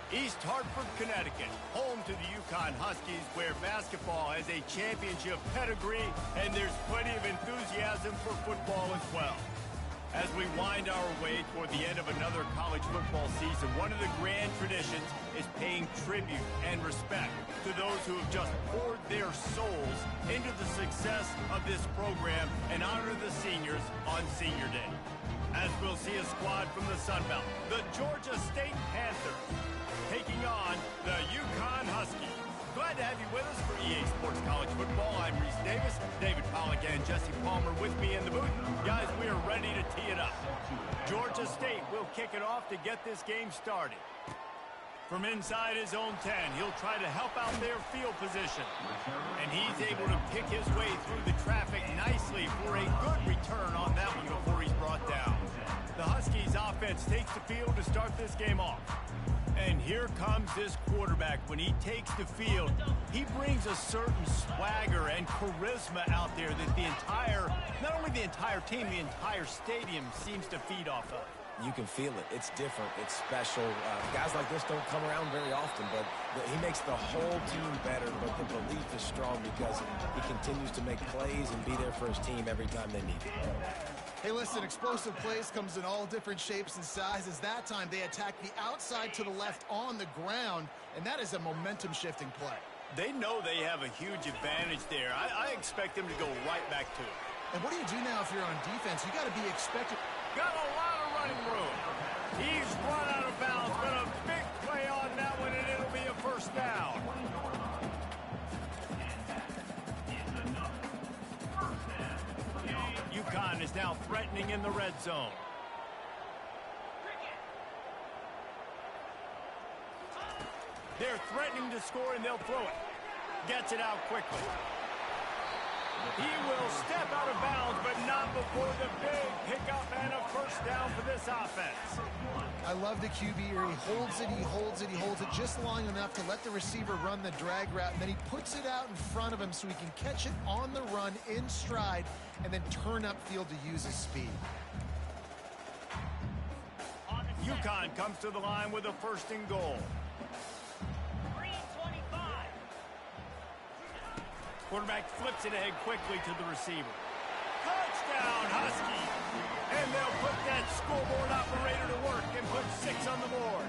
East Hartford, Connecticut, home to the Yukon Huskies, where basketball has a championship pedigree and there's plenty of enthusiasm for football as well. As we wind our way toward the end of another college football season, one of the grand traditions is paying tribute and respect to those who have just poured their souls into the success of this program and honor the seniors on Senior Day. As we'll see a squad from the Sun Belt, the Georgia State Panthers, taking on the Yukon Huskies. Glad to have you with us for EA Sports College Football. I'm Reese Davis, David Pollack, and Jesse Palmer with me in the booth. Guys, we are ready to tee it up. Georgia State will kick it off to get this game started. From inside his own 10, he'll try to help out their field position. And he's able to pick his way through the traffic nicely for a good return on that one before he's brought down. The Huskies offense takes the field to start this game off. And here comes this quarterback. When he takes the field, he brings a certain swagger and charisma out there that not only the entire team, the entire stadium seems to feed off of. You can feel it. It's different. It's special. Guys like this don't come around very often, but he makes the whole team better, but the belief is strong because he continues to make plays and be there for his team every time they need it. Hey, listen, explosive plays comes in all different shapes and sizes. That time, they attack the outside to the left on the ground, and that is a momentum-shifting play. They know they have a huge advantage there. I expect them to go right back to it. And what do you do now if you're on defense? You got to be expected. Got a lot of running room. He's run out of bounds, but a big play on that one, and it'll be a first down. UConn is now threatening in the red zone. They're threatening to score, and they'll throw it. Gets it out quickly. He will step out of bounds, but not before the big pickup and a first down for this offense. I love the QB here. He holds it, he holds it, he holds it just long enough to let the receiver run the drag route, and then he puts it out in front of him so he can catch it on the run in stride and then turn upfield to use his speed. UConn comes to the line with a first and goal. Quarterback flips it ahead quickly to the receiver. Touchdown, Huskies! And they'll put that scoreboard operator to work and put 6 on the board.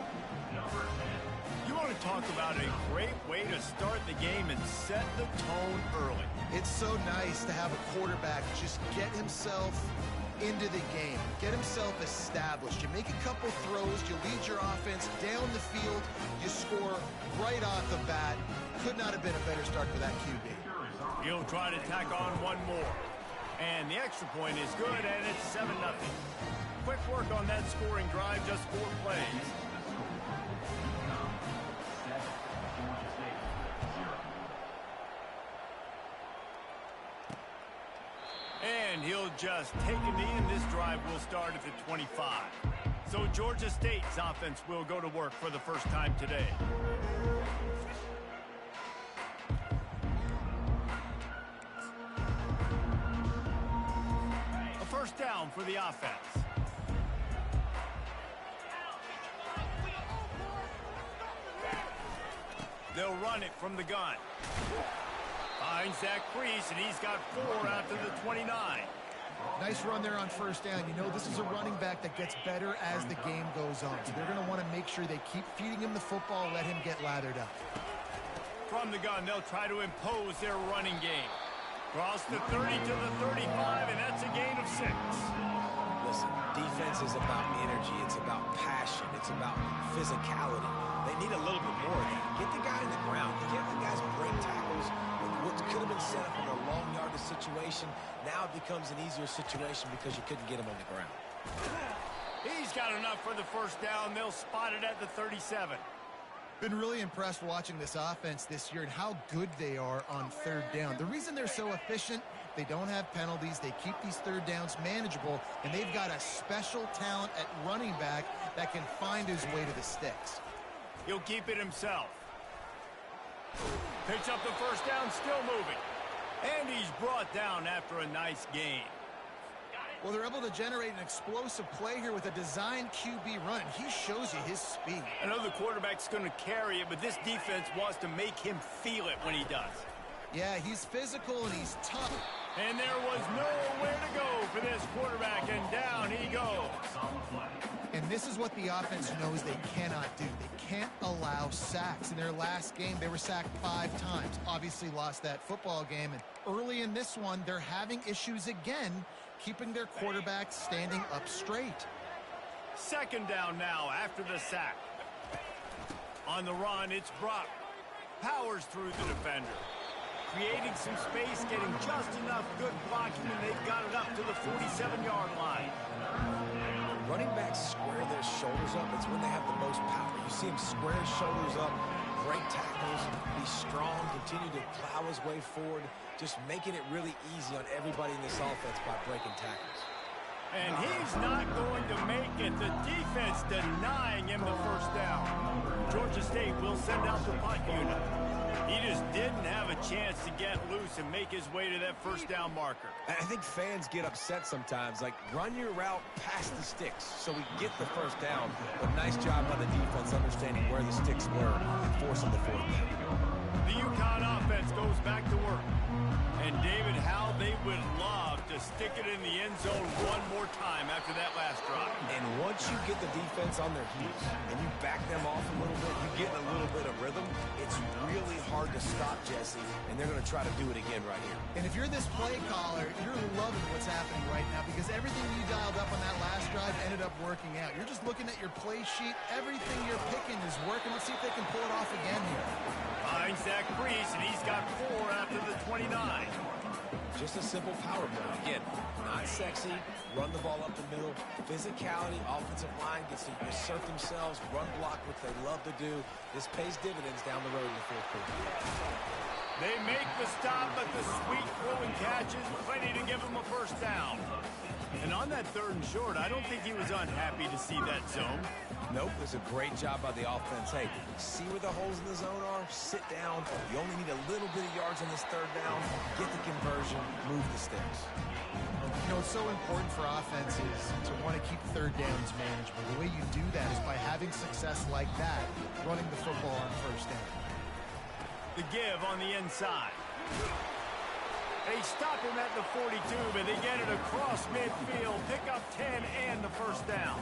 You want to talk about a great way to start the game and set the tone early. It's so nice to have a quarterback just get himself into the game, get himself established. You make a couple throws, you lead your offense down the field, you score right off the bat. Could not have been a better start for that QB. He'll try to tack on one more. And the extra point is good, and it's 7-0. Quick work on that scoring drive, just 4 plays. And he'll just take a knee, and this drive will start at the 25. So Georgia State's offense will go to work for the first time today. First down for the offense. They'll run it from the gun. Finds that crease, and he's got 4 out to the 29. Nice run there on first down. You know, this is a running back that gets better as the game goes on. So they're going to want to make sure they keep feeding him the football, let him get lathered up. From the gun, they'll try to impose their running game. Cross the 30 to the 35, and that's a gain of 6. Listen, defense is about energy. It's about passion. It's about physicality. They need a little bit more of that. Get the guy in the ground. Get the guys break tackles. What could have been set up in a long yardage situation, now it becomes an easier situation because you couldn't get him on the ground. He's got enough for the first down. They'll spot it at the 37. Been really impressed watching this offense this year and how good they are on third down. The reason they're so efficient, they don't have penalties, they keep these third downs manageable, and they've got a special talent at running back that can find his way to the sticks. He'll keep it himself. Picks up the first down, still moving. And he's brought down after a nice gain. Well, they're able to generate an explosive play here with a designed QB run. He shows you his speed. I know the quarterback's going to carry it, but this defense wants to make him feel it when he does. Yeah, he's physical and he's tough. And there was nowhere to go for this quarterback, and down he goes. And this is what the offense knows they cannot do. They can't allow sacks. In their last game, they were sacked 5 times. Obviously lost that football game. And early in this one, they're having issues again, keeping their quarterback standing up straight. Second down now after the sack. On the run, it's Brock. Powers through the defender. Creating some space, getting just enough good blocking, and they've got it up to the 47-yard line. Running backs square their shoulders up. It's when they have the most power. You see him square his shoulders up, break tackles, be strong, continue to plow his way forward, just making it really easy on everybody in this offense by breaking tackles. And he's not going to make it. The defense denying him the first down. Georgia State will send out the punt unit. He just didn't have a chance to get loose and make his way to that first down marker. I think fans get upset sometimes, like run your route past the sticks so we get the first down. But nice job by the defense understanding where the sticks were and forcing the fourth down. The UConn offense goes back to work. And David, how they would love to stick it in the end zone one more time after that last drive. And once you get the defense on their heels and you back them off a little bit, you get a little bit of rhythm, it's really hard to stop, Jesse, and they're going to try to do it again right here. And if you're this play caller, you're loving what's happening right now because everything you dialed up on that last drive ended up working out. You're just looking at your play sheet. Everything you're picking is working. Let's see if they can pull it off again here. Finds Zach Priest, and he's got 4 after the 29. Just a simple power play. Again, not sexy, run the ball up the middle, physicality, offensive line gets to assert themselves, run block, what they love to do. This pays dividends down the road in the fourth quarter. They make the stop, but the sweet throwing catch is plenty to give them a first down. And on that 3rd and short, I don't think he was unhappy to see that zone. Nope, it was a great job by the offense. Hey, see where the holes in the zone are? Sit down. You only need a little bit of yards on this 3rd down. Get the conversion, move the sticks. You know, it's so important for offenses to want to keep 3rd downs manageable. The way you do that is by having success like that, running the football on 1st down. The give on the inside. They stop him at the 42, but they get it across midfield, pick up 10 and the first down.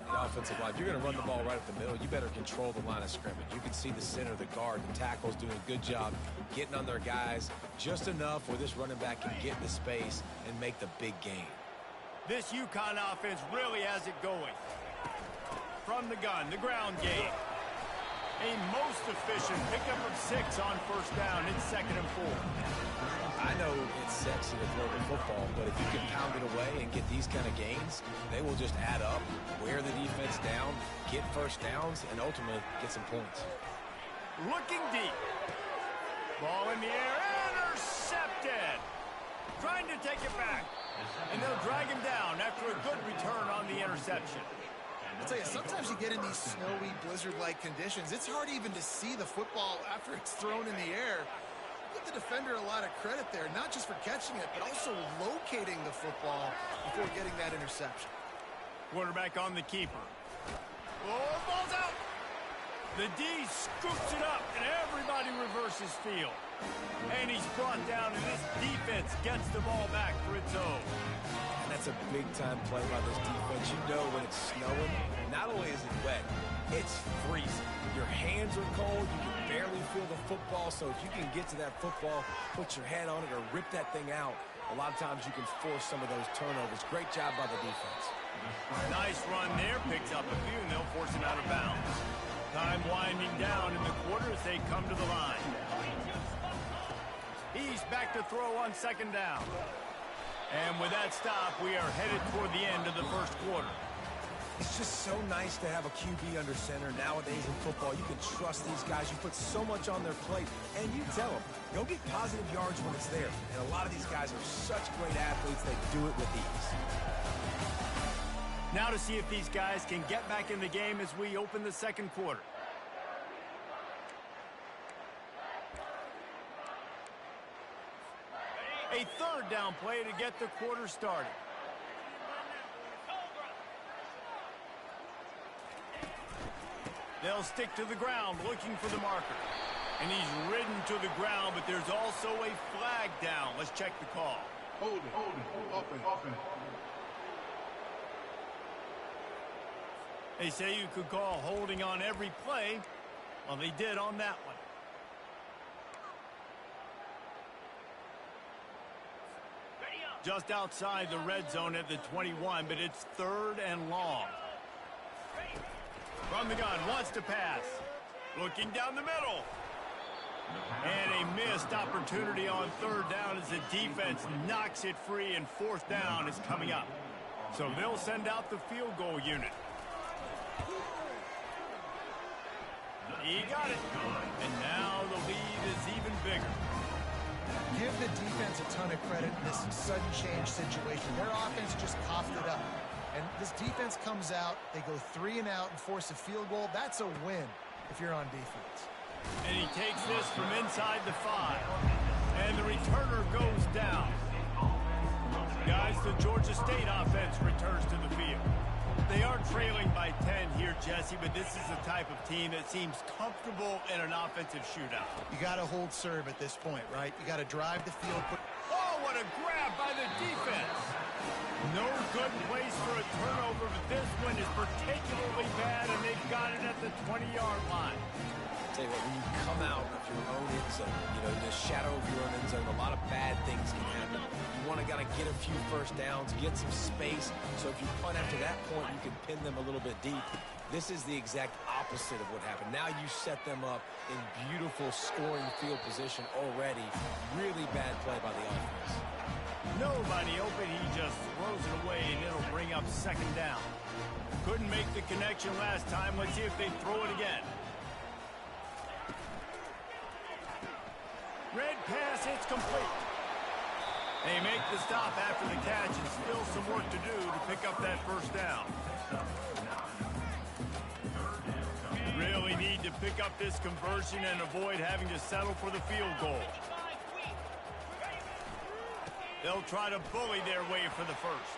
The offensive line, if you're going to run the ball right up the middle, you better control the line of scrimmage. You can see the center, the guard, the tackle's doing a good job getting on their guys just enough where this running back can get into space and make the big gain. This UConn offense really has it going. From the gun, the ground game. A most efficient pickup of 6 on first down. It's 2nd and 4. I know it's sexy to throw the football, but if you can pound it away and get these kind of gains, they will just add up, wear the defense down, get first downs, and ultimately get some points. Looking deep. Ball in the air. Intercepted. Trying to take it back. And they'll drag him down after a good return on the interception. I'll tell you, sometimes you get in these snowy, blizzard-like conditions. It's hard even to see the football after it's thrown in the air. Give the defender a lot of credit there, not just for catching it, but also locating the football before getting that interception. Quarterback on the keeper. Oh, ball's out. The D scoops it up, and everybody reverses field. And he's brought down, and this defense gets the ball back for its own. And that's a big-time play by this defense. You know when it's snowing, not only is it wet, it's freezing. Your hands are cold. You can barely feel the football. So if you can get to that football, put your head on it, or rip that thing out, a lot of times you can force some of those turnovers. Great job by the defense. Nice run there. Picks up a few, and they'll force him out of bounds. Time winding down in the quarter as they come to the line. He's back to throw on 2nd down. And with that stop, we are headed toward the end of the first quarter. It's just so nice to have a QB under center. Nowadays in football, you can trust these guys. You put so much on their plate, and you tell them, go get positive yards when it's there. And a lot of these guys are such great athletes, they do it with ease. Now to see if these guys can get back in the game as we open the second quarter. A 3rd down play to get the quarter started. They'll stick to the ground looking for the marker. And he's ridden to the ground, but there's also a flag down. Let's check the call. Hold it, open. They say you could call holding on every play. Well, they did on that one. Just outside the red zone at the 21, but it's 3rd and long. From the gun, wants to pass. Looking down the middle. And a missed opportunity on 3rd down as the defense knocks it free, and 4th down is coming up. So they'll send out the field goal unit. He got it. And now the lead is even bigger. Give the defense a ton of credit in this sudden change situation. Their offense just coughed it up. And this defense comes out, they go 3 and out and force a field goal. That's a win if you're on defense. And he takes this from inside the 5. And the returner goes down. Guys, the Georgia State offense returns to the field. They are trailing by 10 here, Jesse, but this is the type of team that seems comfortable in an offensive shootout. You got to hold serve at this point, right? You got to drive the field. Oh, what a grab by the defense. No good place for a turnover, but this one is particularly bad, and they've got it at the 20-yard line. Tell you what, when you come out of your own end zone, you know, the shadow of your own end zone, a lot of bad things can happen. You want to get a few first downs, get some space, so if you punt after that point, you can pin them a little bit deep. This is the exact opposite of what happened. Now you set them up in beautiful scoring field position already. Really bad play by the offense. Nobody open, he just throws it away, and it'll bring up 2nd down. Couldn't make the connection last time. Let's see if they throw it again. Red pass, it's complete. They make the stop after the catch, and still some work to do to pick up that 1st down. Really need to pick up this conversion and avoid having to settle for the field goal. They'll try to bully their way for the 1st.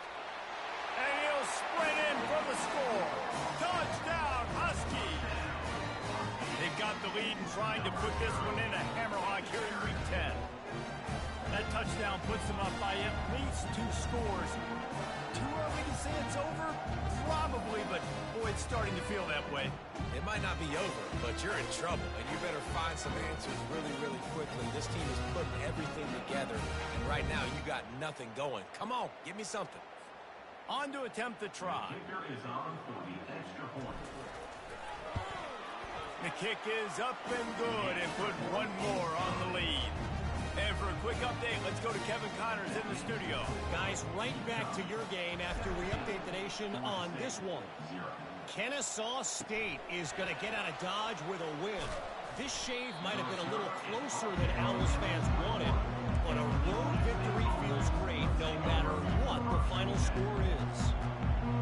And he'll sprint in for the score. Touchdown, Huskies! They've got the lead and trying to put this one in a hammerlock here in Week 10. That touchdown puts them up by at least 2 scores. Too early to say it's over? Probably. starting to feel that way. It might not be over, but you're in trouble, and you better find some answers really, really quickly. This team is putting everything together, and right now you got nothing going. Come on, give me something. On to attempt the try. The kick is up and good, and put one more on the lead. And for a quick update, let's go to Kevin Connors in the studio. Guys, right back to your game after we update the nation on this one. Kennesaw State is going to get out of Dodge with a win. This shave might have been a little closer than Owls fans wanted, but a road victory feels great no matter what the final score is.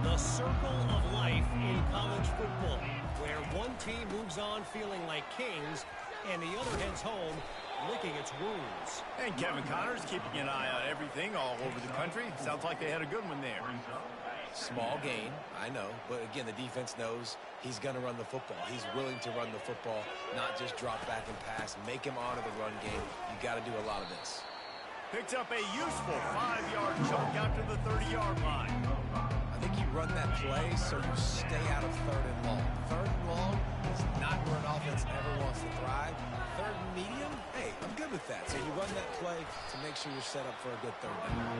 The circle of life in college football, where one team moves on feeling like kings and the other heads home licking its wounds. And Kevin Connors keeping an eye on everything all over the country. Sounds like they had a good one there. Small gain, I know, but again, the defense knows he's going to run the football. He's willing to run the football, not just drop back and pass, make him honor the run game. You got to do a lot of this. Picks up a useful 5-yard chunk out to the 30-yard line. I think you run that play so you stay out of third and long. Third and long is not where an offense ever wants to thrive. Third and medium, hey, I'm good with that. So you run that play to make sure you're set up for a good third down.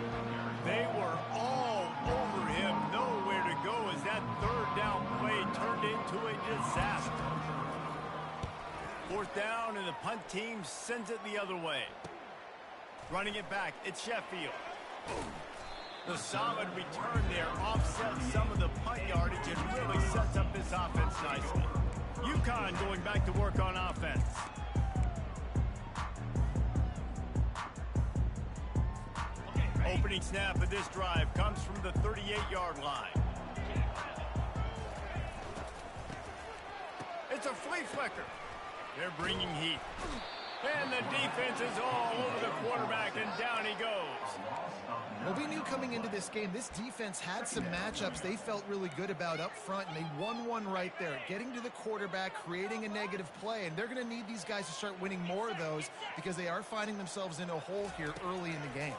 They were all over him, nowhere to go as that third down play turned into a disaster. Fourth down, and the punt team sends it the other way. Running it back, it's Sheffield. The solid return there offsets some of the punt yardage and really sets up this offense nicely. UConn going back to work on offense. Opening snap of this drive comes from the 38-yard line. It's a flea flicker. They're bringing heat. And the defense is all over the quarterback, and down he goes. Well, we knew coming into this game, this defense had some matchups they felt really good about up front, and they won one right there, getting to the quarterback, creating a negative play, and they're going to need these guys to start winning more of those because they are finding themselves in a hole here early in the game.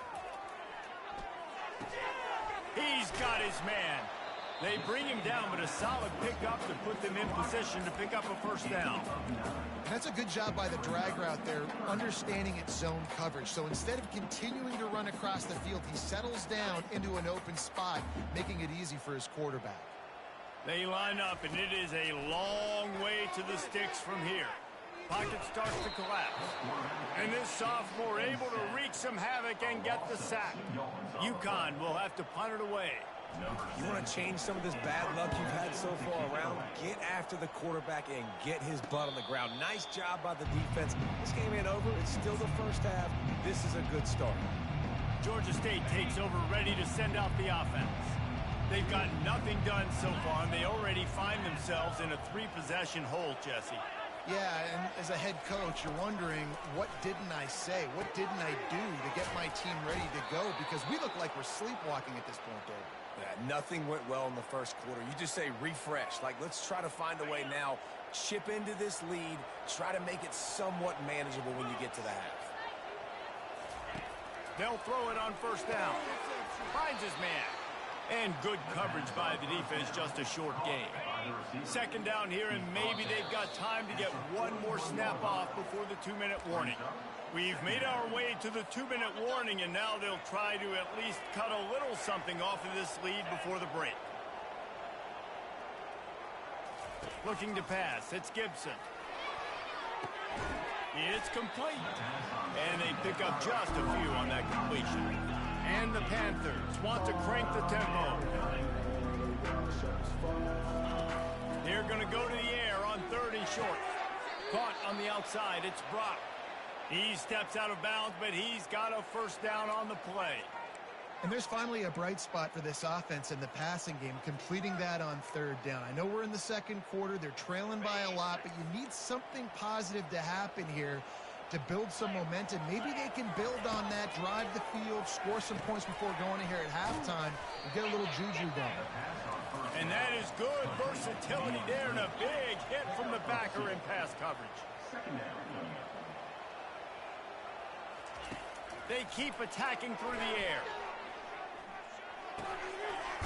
He's got his man. They bring him down, but a solid pickup to put them in position to pick up a first down. And that's a good job by the drag route there, understanding its zone coverage. So instead of continuing to run across the field, he settles down into an open spot, making it easy for his quarterback. They line up, and it is a long way to the sticks from here. Pocket starts to collapse. And this sophomore able to wreak some havoc and get the sack. UConn will have to punt it away. You want to change some of this bad luck you've had so far around? Get after the quarterback and get his butt on the ground. Nice job by the defense. This game ain't over. It's still the first half. This is a good start. Georgia State takes over, ready to send out the offense. They've got nothing done so far, and they already find themselves in a 3-possession hole, Jesse. Yeah, and as a head coach, you're wondering, what didn't I say? What didn't I do to get my team ready to go? Because we look like we're sleepwalking at this point, Dave. Yeah, nothing went well in the first quarter. You just say refresh. Like, let's try to find a way now. Chip into this lead. Try to make it somewhat manageable when you get to the half. They'll throw it on first down. Finds his man. And good coverage by the defense, just a short game. Second down here, and maybe they've got time to get one more snap off before the 2-minute warning. We've made our way to the 2-minute warning, and now they'll try to at least cut a little something off of this lead before the break. Looking to pass, it's Gibson. It's complete. And they pick up just a few on that completion. And the Panthers want to crank the tempo. They're going to go to the air on 3rd and short. Caught on the outside, it's Brock. He steps out of bounds, but he's got a first down on the play. And there's finally a bright spot for this offense in the passing game, completing that on 3rd down. I know we're in the second quarter. They're trailing by a lot, but you need something positive to happen here to build some momentum. Maybe they can build on that, drive the field, score some points before going in here at halftime, and get a little juju going. And that is good versatility there, and a big hit from the backer in pass coverage. They keep attacking through the air.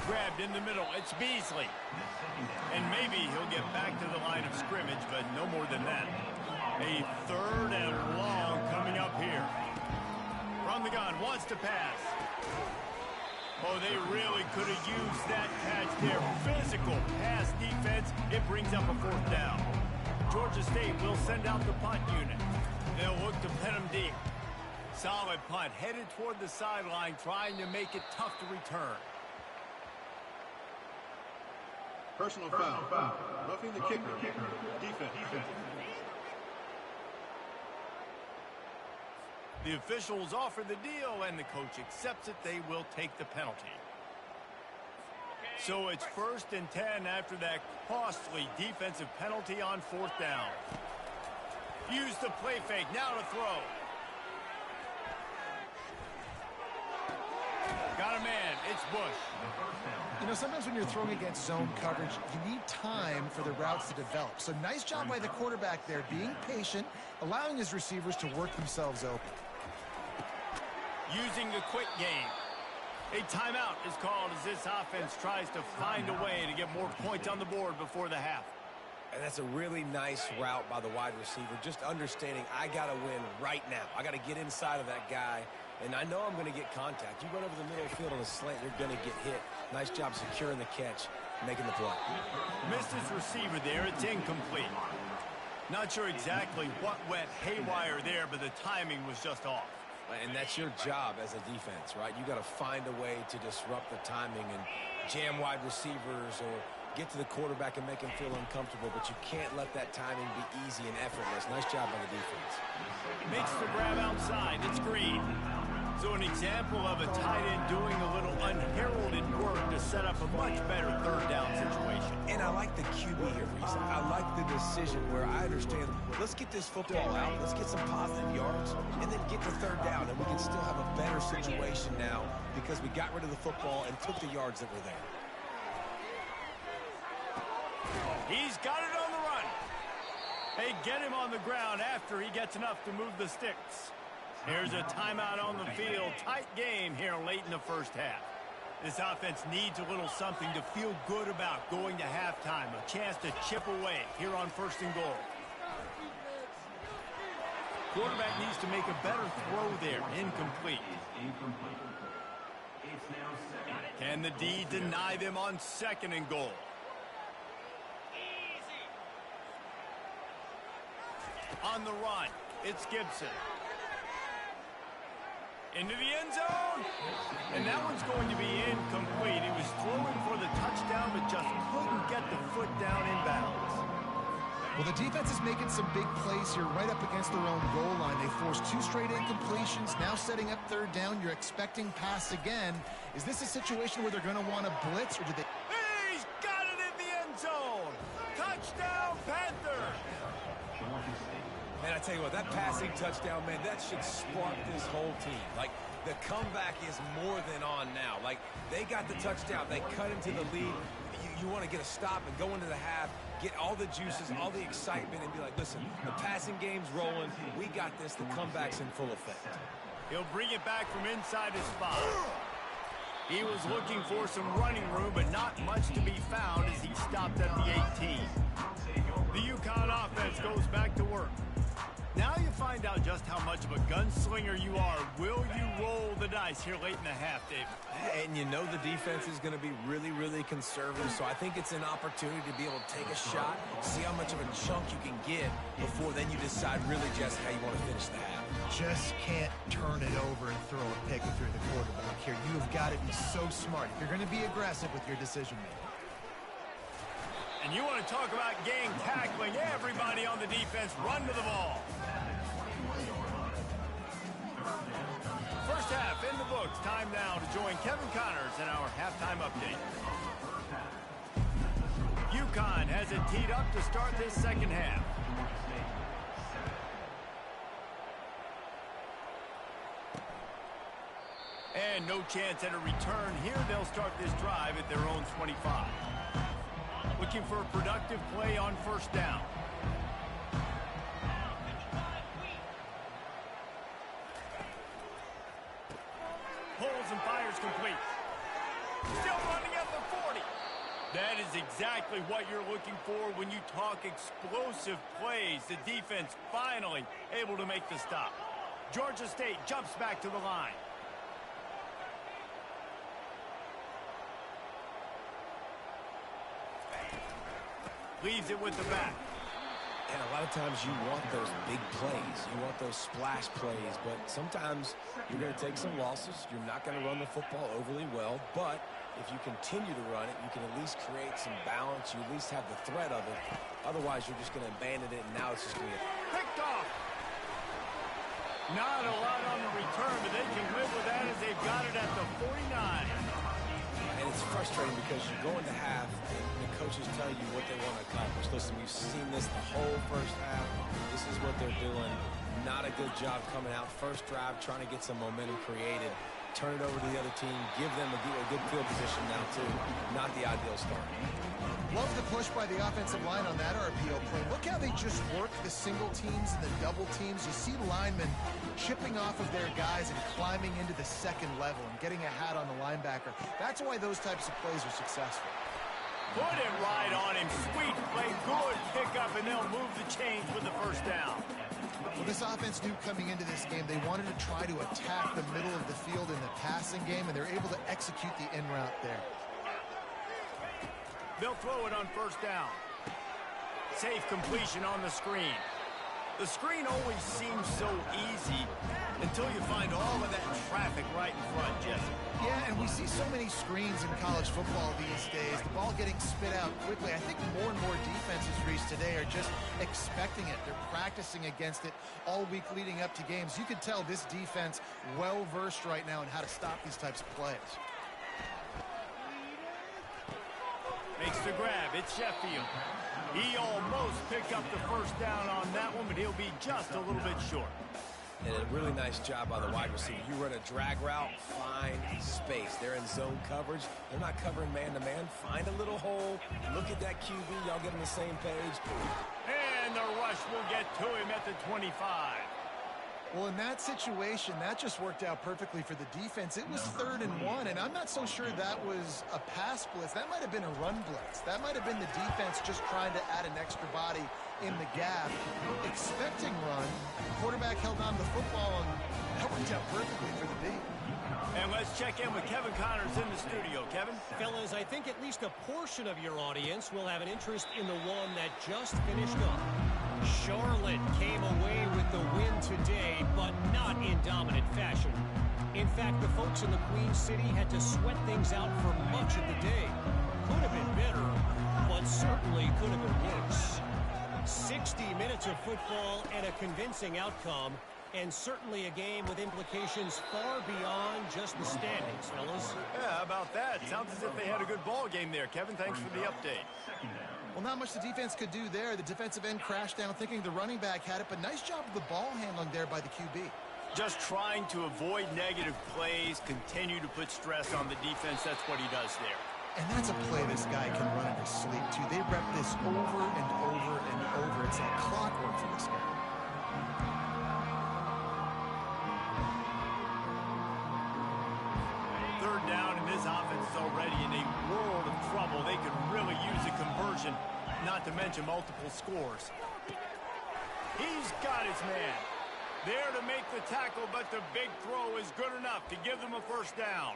grabbed in the middle. It's Beasley. And maybe he'll get back to the line of scrimmage, but no more than that. A 3rd and long coming up here. From the gun, wants to pass. Oh, they really could have used that catch there. Physical pass defense. It brings up a 4th down. Georgia State will send out the punt unit. They'll look to pin them deep. Solid punt, headed toward the sideline, trying to make it tough to return. Personal foul. Roughing the kicker. Defense. The officials offer the deal, and the coach accepts it. They will take the penalty. So it's 1st and 10 after that costly defensive penalty on 4th down. Use the play fake. Now to throw. Got a man. It's Bush. You know, sometimes when you're throwing against zone coverage, you need time for the routes to develop. So nice job by the quarterback there, being patient, allowing his receivers to work themselves open. Using the quick game. A timeout is called as this offense tries to find a way to get more points on the board before the half. And that's a really nice route by the wide receiver, just understanding I got to win right now. I got to get inside of that guy, and I know I'm going to get contact. You run over the middle of the field on a slant, you're going to get hit. Nice job securing the catch, making the play. Missed his receiver there. It's incomplete. Not sure exactly what went haywire there, but the timing was just off. And that's your job as a defense, right? You got to find a way to disrupt the timing and jam wide receivers or get to the quarterback and make him feel uncomfortable, but you can't let that timing be easy and effortless. Nice job by the defense. Makes the grab outside. It's Green. So an example of a tight end doing a little unheralded work to set up a much better 3rd down situation. And I like the QB here, Reese. I like the decision where I understand, let's get this football out, let's get some positive yards, and then get to 3rd down, and we can still have a better situation now because we got rid of the football and took the yards that were there. He's got it on the run. They get him on the ground after he gets enough to move the sticks. Here's a timeout on the field. Tight game here late in the 1st half. This offense needs a little something to feel good about going to halftime. A chance to chip away here on 1st and goal. Quarterback needs to make a better throw there. Incomplete. Can the D deny them on 2nd and goal? On the run, it's Gibson. Into the end zone. And that one's going to be incomplete. He was throwing for the touchdown, but just couldn't get the foot down in bounds. Well, the defense is making some big plays here right up against their own goal line. They forced 2 straight incompletions, now setting up 3rd down. You're expecting pass again. Is this a situation where they're going to want to blitz, or do they... He's got it in the end zone. Touchdown, Panthers. Man, I tell you what, that passing touchdown, man, that should spark this whole team. Like, the comeback is more than on now. Like, they got the touchdown. They cut into the lead. You want to get a stop and go into the half, get all the juices, all the excitement, and be like, listen, the passing game's rolling. We got this. The comeback's in full effect. He'll bring it back from inside his spot. He was looking for some running room, but not much to be found as he stopped at the 18. The UConn offense goes back to work. Now you find out just how much of a gunslinger you are. Will you roll the dice here late in the half, David? And you know the defense is going to be really, really conservative, so I think it's an opportunity to be able to take a shot, see how much of a chunk you can get before then you decide really just how you want to finish the half. Just can't turn it over and throw a pick if you're the quarterback here. You have got to be so smart if you're going to be aggressive with your decision-making. And you want to talk about gang tackling. Everybody on the defense run to the ball. First half in the books. Time now to join Kevin Connors in our halftime update. UConn has it teed up to start this 2nd half. And no chance at a return here. They'll start this drive at their own 25. Looking for a productive play on 1st down. Pulls and fires complete. Still running at the That is exactly what you're looking for when you talk explosive plays. The defense finally able to make the stop. Georgia State jumps back to the line. Leaves it with the back. And a lot of times you want those big plays. You want those splash plays. But sometimes you're going to take some losses. You're not going to run the football overly well. But if you continue to run it, you can at least create some balance. You at least have the threat of it. Otherwise, you're just going to abandon it, and now it's just going to get Picked off. Not a lot on the return, but they can live with that as they've got it at the 49. And it's frustrating because you're going to have the coaches tell you what they want to accomplish. Listen, we've seen this the whole first half. This is what they're doing. Not a good job coming out. First drive, trying to get some momentum created. Turn it over to the other team. Give them a good field position now, too. Not the ideal start. Love the push by the offensive line on that RPO play. Look how they just work the single teams and the double teams. You see linemen chipping off of their guys and climbing into the second level and getting a hat on the linebacker. That's why those types of plays are successful. Put it right on him. Sweet play. Good pickup, and they'll move the chains with the first down. Well, this offense knew coming into this game they wanted to try to attack the middle of the field in the passing game, and they're able to execute the in route there. They'll throw it on first down. Safe completion on the screen. The screen always seems so easy until you find all of that traffic right in front, Jesse. Yeah, and we see so many screens in college football these days. The ball getting spit out quickly. I think more and more defenses, Reese, today are just expecting it. They're practicing against it all week leading up to games. You can tell this defense well-versed right now in how to stop these types of plays. Makes the grab. It's Sheffield. He almost picked up the first down on that one, but he'll be just a little bit short. And a really nice job by the wide receiver. You run a drag route, find space. They're in zone coverage. They're not covering man-to-man. Find a little hole. Look at that QB. Y'all get on the same page. And the rush will get to him at the 25. Well, in that situation, that just worked out perfectly for the defense. It was 3rd and 1, and I'm not so sure that was a pass blitz. That might have been a run blitz. That might have been the defense just trying to add an extra body in the gap, expecting run. Quarterback held on to the football, and that worked out perfectly for the D. And let's check in with Kevin Connors in the studio. Kevin? Fellas, I think at least a portion of your audience will have an interest in the one that just finished up. Charlotte came away with the win today, but not in dominant fashion. In fact, the folks in the Queen City had to sweat things out for much of the day. Could have been better, but certainly could have been worse. 60 minutes of football and a convincing outcome, and certainly a game with implications far beyond just the standings, fellas. Yeah, how about that? Sounds as if they had a good ball game there. Kevin, thanks for the update. Well, not much the defense could do there. The defensive end crashed down thinking the running back had it, but nice job of the ball handling there by the QB. Just trying to avoid negative plays, continue to put stress on the defense. That's what he does there. And that's a play this guy can run in his sleep, too. They rep this over and over and over. It's like clockwork for this guy. Third down, and this offense is already in a world of trouble. They could really use a conversion, not to mention multiple scores. He's got his man. There to make the tackle, but the big throw is good enough to give them a first down.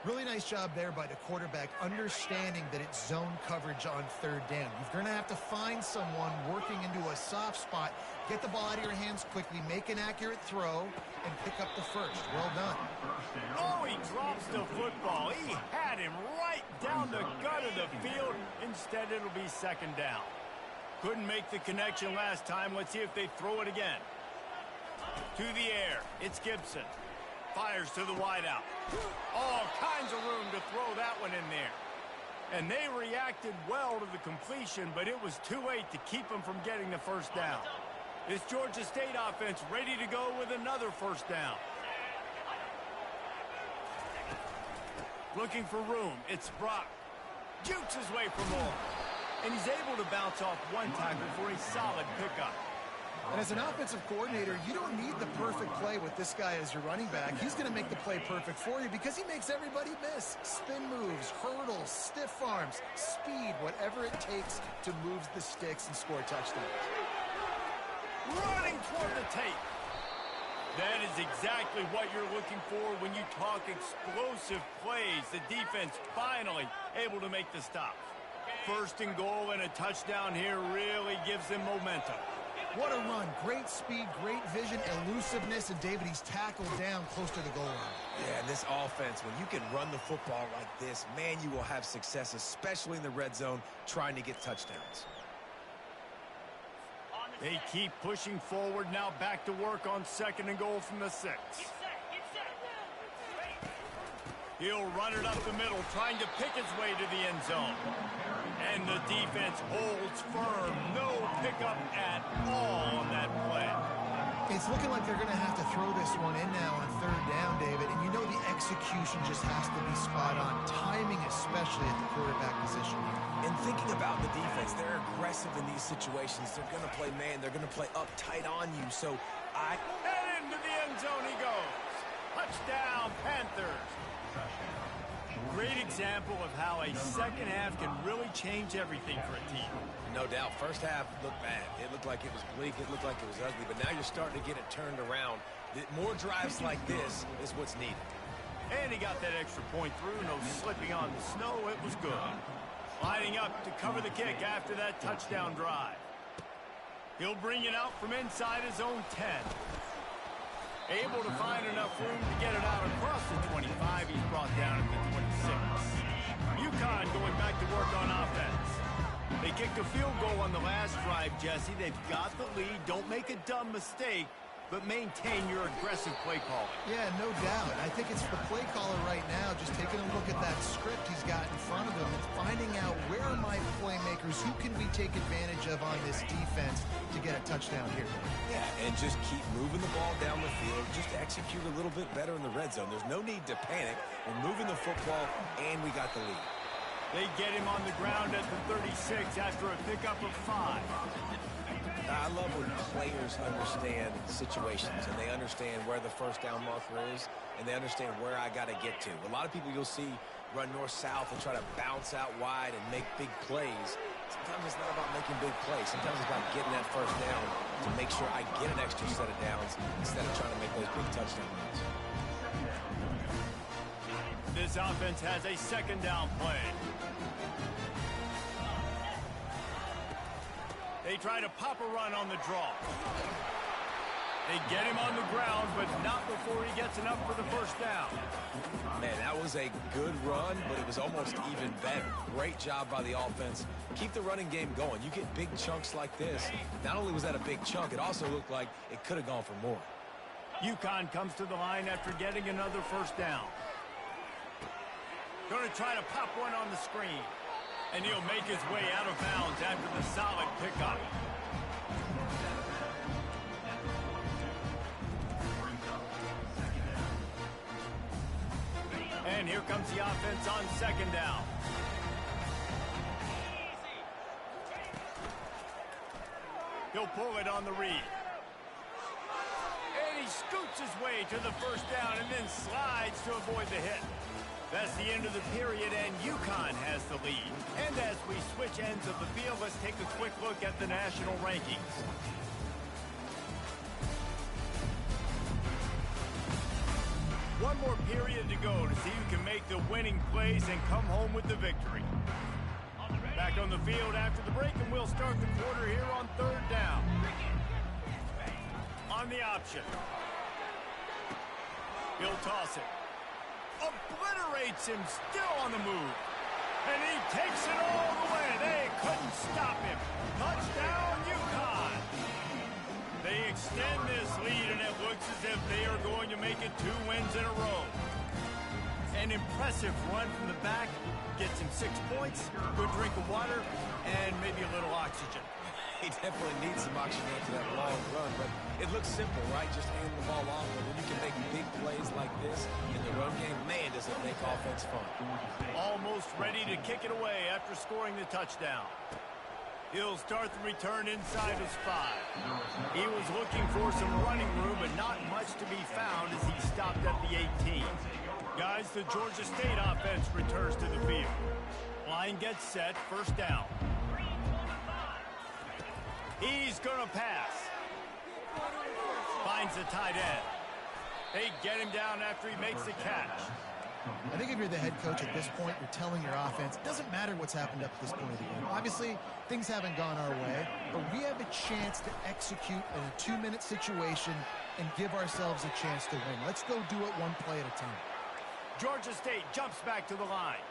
Really nice job there by the quarterback, understanding that it's zone coverage on 3rd down. You're going to have to find someone working into a soft spot, get the ball out of your hands quickly, make an accurate throw, and pick up the first. Well done. Oh, he drops the football. He had him right down the gut of the field. Instead, it'll be 2nd down. Couldn't make the connection last time. Let's see if they throw it again. To the air. It's Gibson. Fires to the wideout. All kinds of room to throw that one in there. And they reacted well to the completion, but it was too late to keep them from getting the first down. This Georgia State offense ready to go with another first down. Looking for room. It's Brock. Jukes his way for more. And he's able to bounce off one tackle for a solid pickup. And as an offensive coordinator, you don't need the perfect play with this guy as your running back. He's going to make the play perfect for you because he makes everybody miss. Spin moves, hurdles, stiff arms, speed, whatever it takes to move the sticks and score touchdowns. Running toward the tape. That is exactly what you're looking for when you talk explosive plays. The defense finally able to make the stop. First and goal and a touchdown here really gives them momentum. What a run. Great speed, great vision, elusiveness, and David, he's tackled down close to the goal line. Yeah, and this offense, when you can run the football like this, man, you will have success, especially in the red zone, trying to get touchdowns. They keep pushing forward, now back to work on second and goal from the 6. He'll run it up the middle, trying to pick his way to the end zone. And the defense holds firm. No pickup at all on that play. It's looking like they're going to have to throw this one in now on third down, David. And you know the execution just has to be spot on. Timing especially at the quarterback position here. And thinking about the defense, they're aggressive in these situations. They're going to play man. They're going to play up tight on you. So And into the end zone he goes. Touchdown, Panthers. Great example of how a second half can really change everything for a team. no doubt, first half looked bad. It looked like it was bleak. It looked like it was ugly. But now you're starting to get it turned around. More drives like this is what's needed. And he got that extra point through. No slipping on the snow. It was good. Lining up to cover the kick after that touchdown drive. He'll bring it out from inside his own 10. Able to find enough room to get it out across the 25. He's brought down at the 26. UConn going back to work on offense. They kicked a field goal on the last drive, Jesse. They've got the lead. Don't make a dumb mistake, but maintain your aggressive play calling. Yeah, no doubt. I think it's the play caller right now just taking a look at that script he's got in front of him and finding out where are my playmakers, who can we take advantage of on this defense to get a touchdown here. Yeah, and just keep moving the ball down the field. Just execute a little bit better in the red zone. There's no need to panic. We're moving the football, and we got the lead. They get him on the ground at the 36 after a pickup of 5. I love when players understand situations and they understand where the first down marker is and they understand where I got to get to. A lot of people you'll see run north-south and try to bounce out wide and make big plays. Sometimes it's not about making big plays. Sometimes it's about getting that first down to make sure I get an extra set of downs instead of trying to make those big touchdown runs. This offense has a second down play. They try to pop a run on the draw. They get him on the ground, but not before he gets enough for the first down. Man, that was a good run, but it was almost even better. Great job by the offense. Keep the running game going. You get big chunks like this. Not only was that a big chunk, it also looked like it could have gone for more. UConn comes to the line after getting another first down. Going to try to pop one on the screen. And he'll make his way out of bounds after the solid pickup. And here comes the offense on second down. He'll pull it on the read. And he scoots his way to the first down and then slides to avoid the hit. That's the end of the period, and UConn has the lead. And as we switch ends of the field, let's take a quick look at the national rankings. One more period to go to see who can make the winning plays and come home with the victory. Back on the field after the break, and we'll start the quarter here on third down. On the option. He'll toss it. Obliterates him, still on the move. And he takes it all the way. They couldn't stop him. Touchdown, UConn. They extend this lead, and it looks as if they are going to make it 2 wins in a row. An impressive run from the back. Gets him 6 points, good drink of water, and maybe a little oxygen. He definitely needs some oxygen after that long run, but it looks simple, right? Just hand the ball off, but when you can make big plays like this in the run game, man, does it make offense fun. Almost ready to kick it away after scoring the touchdown. He'll start the return inside his 5. He was looking for some running room, but not much to be found as he stopped at the 18. Guys, the Georgia State offense returns to the field. Line gets set, first down. He's going to pass. Finds the tight end. They get him down after he makes the catch. I think if you're the head coach at this point, you're telling your offense, it doesn't matter what's happened up to this point of the game. Obviously, things haven't gone our way, but we have a chance to execute in a 2-minute situation and give ourselves a chance to win. Let's go do it one play at a time. Georgia State jumps back to the line.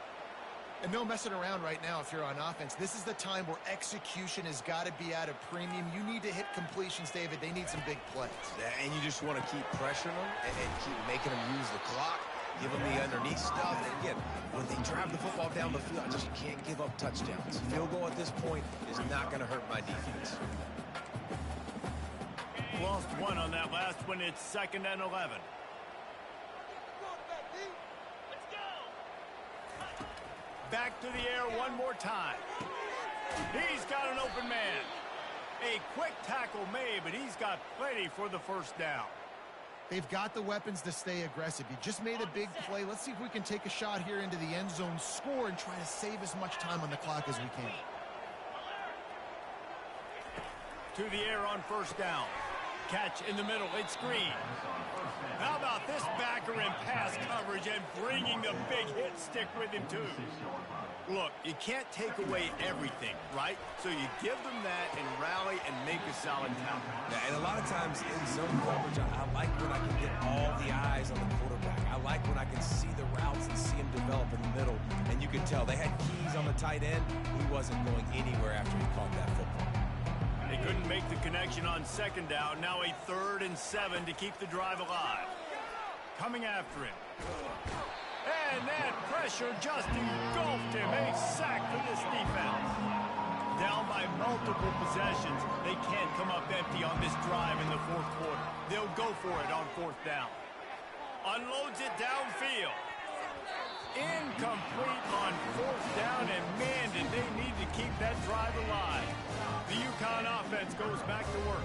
And no messing around right now if you're on offense. This is the time where execution has got to be at a premium. You need to hit completions, David. They need some big plays. Yeah, and you just want to keep pressuring them and keep making them use the clock, give them the underneath stuff. And again, when they drive the football down the field, I just can't give up touchdowns. Field goal at this point is not going to hurt my defense. Lost one on that last one. It's 2nd and 11. Back to the air one more time. He's got an open man. A quick tackle made, but he's got plenty for the first down. They've got the weapons to stay aggressive. You just made a big play. Let's see if we can take a shot here into the end zone, score, and try to save as much time on the clock as we can. To the air on first down. Catch in the middle. It's screen. How about this backer in pass coverage and bringing the big hit stick with him, too? Look, you can't take away everything, right? So you give them that and rally and make a solid tackle. Yeah, and a lot of times in zone coverage, I like when I can get all the eyes on the quarterback. I like when I can see the routes and see him develop in the middle. And you can tell they had keys on the tight end. He wasn't going anywhere after he caught that football. They couldn't make the connection on 2nd down. Now a 3rd and 7 to keep the drive alive. Coming after him. And that pressure just engulfed him. A sack for this defense. Down by multiple possessions. They can't come up empty on this drive in the 4th quarter. They'll go for it on 4th down. Unloads it downfield. Incomplete on 4th down, and man, did they need to keep that drive alive. The UConn offense goes back to work,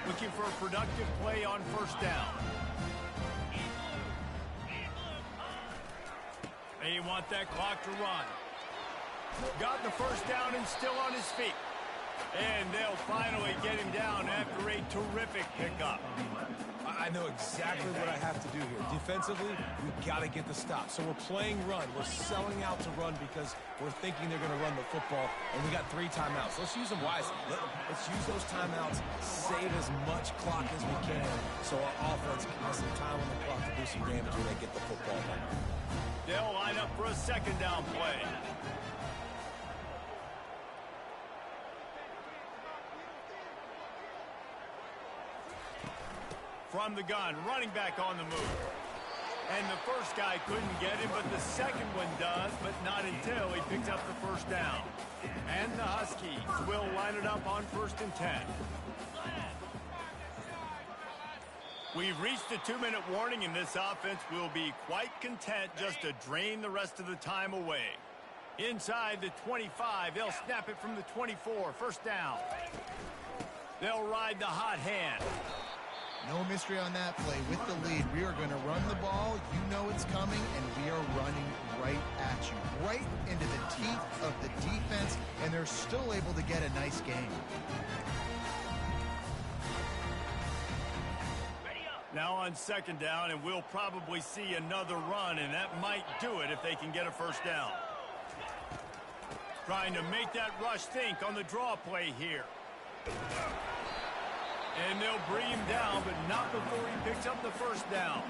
looking for a productive play on 1st down. They want that clock to run. Got the 1st down and still on his feet. And they'll finally get him down after a terrific pickup. I know exactly what I have to do here. Defensively, we've got to get the stop. So we're playing run. We're selling out to run because we're thinking they're going to run the football, and we got 3 timeouts. Let's use them wisely. Let's use those timeouts, save as much clock as we can so our offense can have some time on the clock to do some damage when they get the football back. They'll line up for a 2nd down play. From the gun, running back on the move. And the first guy couldn't get him, but the second one does, but not until he picks up the 1st down. And the Huskies will line it up on 1st and 10. We've reached the 2-minute warning, and this offense will be quite content just to drain the rest of the time away. Inside the 25, they'll snap it from the 24, 1st down. They'll ride the hot hand. No mystery on that play. With the lead, we are going to run the ball. You know it's coming, and we are running right at you. Right into the teeth of the defense, and they're still able to get a nice game. Now on 2nd down, and we'll probably see another run, and that might do it if they can get a 1st down. Trying to make that rush think on the draw play here. And they'll bring him down, but not before he picks up the 1st down.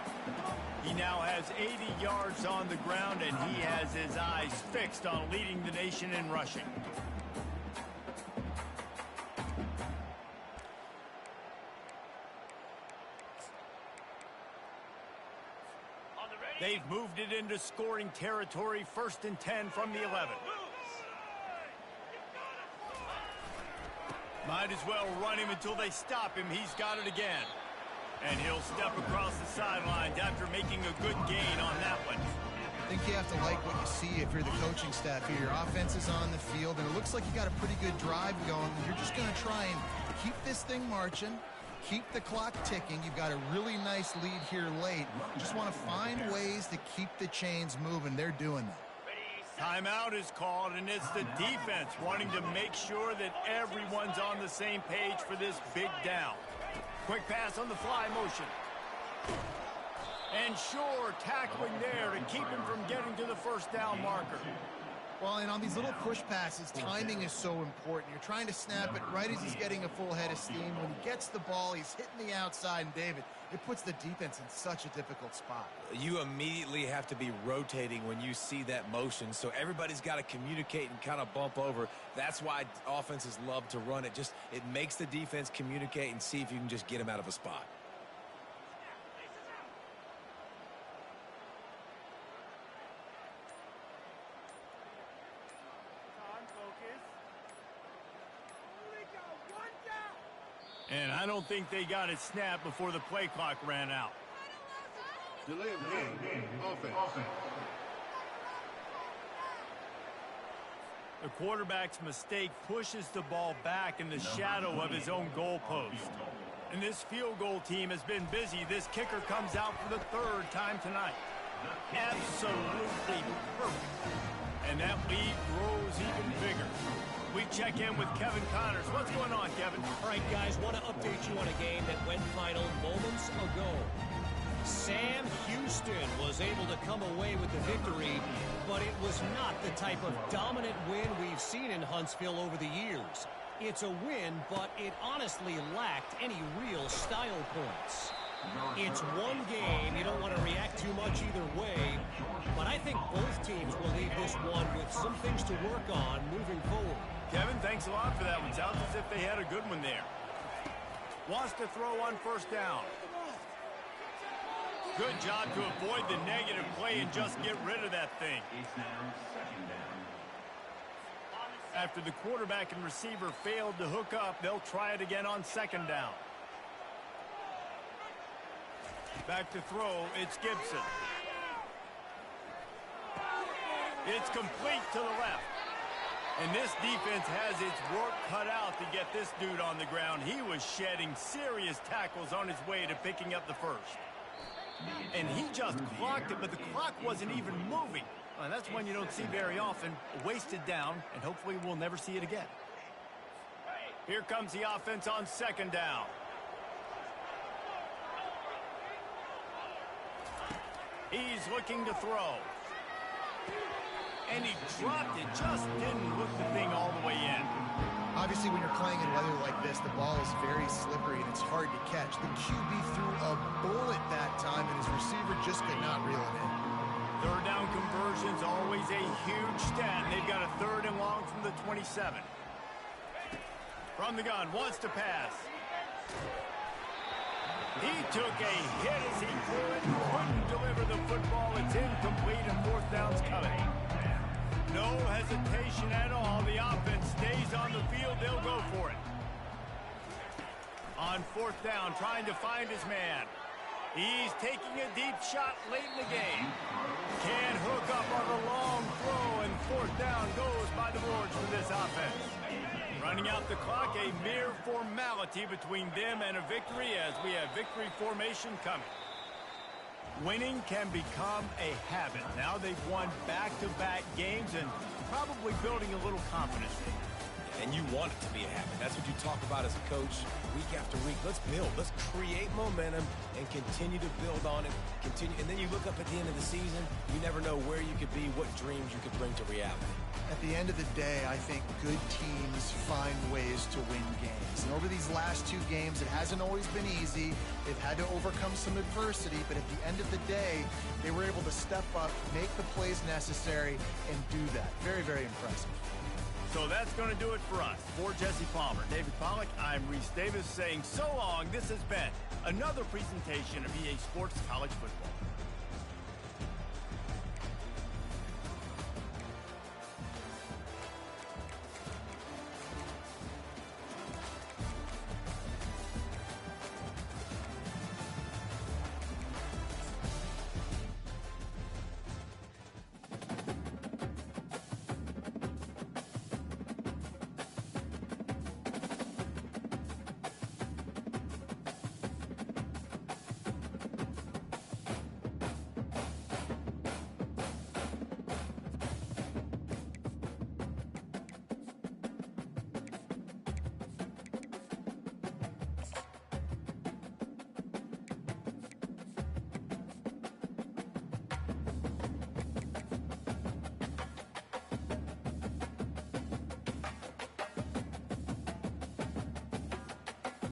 He now has 80 yards on the ground, and he has his eyes fixed on leading the nation in rushing. They've moved it into scoring territory, 1st and 10 from the 11. Might as well run him until they stop him. He's got it again. And he'll step across the sidelines after making a good gain on that one. I think you have to like what you see if you're the coaching staff here. Your offense is on the field, and it looks like you got a pretty good drive going. You're just going to try and keep this thing marching, keep the clock ticking. You've got a really nice lead here late. You just want to find ways to keep the chains moving. They're doing that. Timeout is called, and it's the defense wanting to make sure that everyone's on the same page for this big down. Quick pass on the fly motion. And sure, tackling there to keep him from getting to the first down marker. Well, and on these little push passes, timing is so important. You're trying to snap it right as he's getting a full head of steam. When he gets the ball, he's hitting the outside, and David, it puts the defense in such a difficult spot. You immediately have to be rotating when you see that motion, so everybody's got to communicate and kind of bump over. That's why offenses love to run it. It makes the defense communicate and see if you can just get him out of a spot. And I don't think they got it snapped before the play clock ran out. Delay of game. Offense. The quarterback's mistake pushes the ball back in the shadow of his own goalpost. And this field goal team has been busy. This kicker comes out for the third time tonight. Absolutely perfect. And that lead grows even bigger. We check in with Kevin Connors. What's going on, Kevin? All right, guys, want to update you on a game that went final moments ago. Sam Houston was able to come away with the victory, but it was not the type of dominant win we've seen in Huntsville over the years. It's a win, but it honestly lacked any real style points. It's one game. You don't want to react too much either way, but I think both teams will leave this one with some things to work on moving forward. Kevin, thanks a lot for that one. Sounds as if they had a good one there. Wants to throw on first down. Good job to avoid the negative play and just get rid of that thing. After the quarterback and receiver failed to hook up, they'll try it again on second down. Back to throw, it's Gibson. It's complete to the left. And this defense has its work cut out to get this dude on the ground. He was shedding serious tackles on his way to picking up the first. And he just clocked it, but the clock wasn't even moving. Well, that's one you don't see very often. Wasted down, and hopefully we'll never see it again. Here comes the offense on second down. He's looking to throw. And he dropped it, just didn't hook the thing all the way in. Obviously, when you're playing in weather like this, the ball is very slippery and it's hard to catch. The QB threw a bullet that time, and his receiver just could not reel it in. Third down conversion's always a huge stat. They've got a third and long from the 27. From the gun, wants to pass. He took a hit as he threw it, couldn't deliver the football. It's incomplete, and fourth down's coming. No hesitation at all. The offense stays on the field. They'll go for it. On fourth down, trying to find his man. He's taking a deep shot late in the game. Can't hook up on the long throw, and fourth down goes by the boards for this offense. Running out the clock, a mere formality between them and a victory as we have victory formation coming. Winning can become a habit. Now they've won back-to-back games and probably building a little confidence. And you want it to be a habit. That's what you talk about as a coach week after week. Let's build. Let's create momentum and continue to build on it. And then you look up at the end of the season, you never know where you could be, what dreams you could bring to reality. At the end of the day, I think good teams find ways to win games. And over these last two games, it hasn't always been easy. They've had to overcome some adversity, but at the end of the day, they were able to step up, make the plays necessary, and do that. Very, very impressive. So that's going to do it for us. For Jesse Palmer, David Pollack, I'm Reese Davis saying so long. This has been another presentation of EA Sports College Football.